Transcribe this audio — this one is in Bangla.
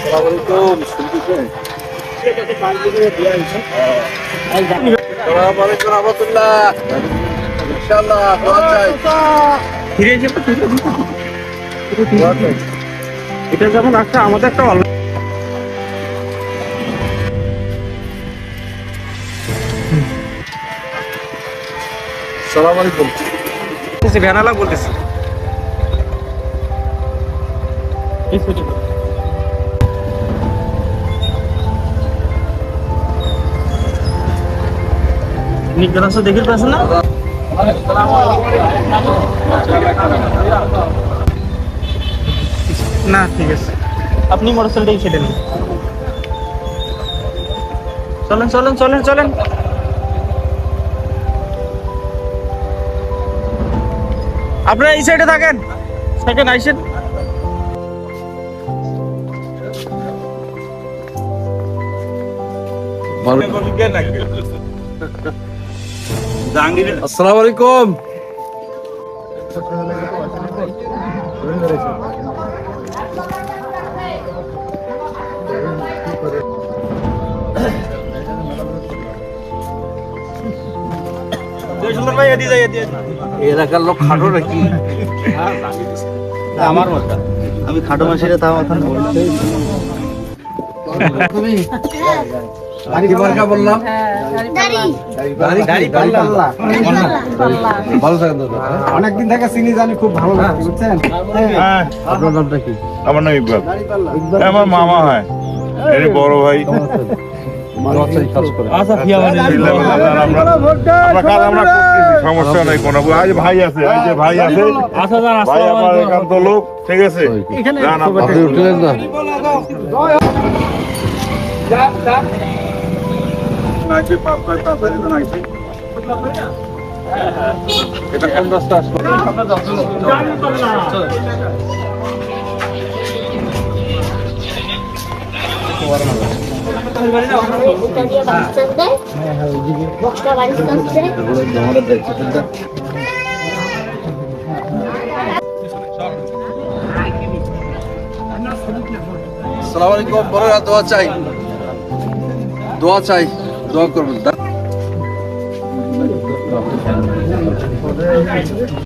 আসসালামু আলাইকুম রাহমাতুল্লাহ। ইনশাআল্লাহ দোয়া চাই। ফিরে এসে এটা যখন একটা আমাদের একটা আসসালামু আলাইকুম। ভ্যানালা বলতেছি। নিকরাস দেখে পাচ্ছেন না? না ঠিক আছে, আপনি মোটরসাইকেলটাই ছেড়ে নিন। চলেন চলেন চলেন চলেন। আপনারা এই সাইডে থাকেন, সেকেন্ড আইসেন। আসসালামু আলাইকুম। এলাকার লোক খাটো নাকি? আমার মতো আমি খাটো মাসিরা তাও এখন বলতে বললাম ভালো থাকেন দাদা। অনেকদিন থেকে চিনি জানি, খুব ভালো লাগে বুঝছেন। আপনার নামটা কি? আমার নাম ইকবাল, আমার মামা হয়, এর বড় ভাই। সমস্যা নাই কোনো, ভাই আছে, ভাই আছে, ভাই আমার একান্ত লোক, ঠিক আছে। আপনি উঠলেন না? এটা কোন রাস্তা আসলো? আসসালামু আলাইকুম। বড়রা দোয়া চাই, দোয়া চাই, দোয়া করবেন।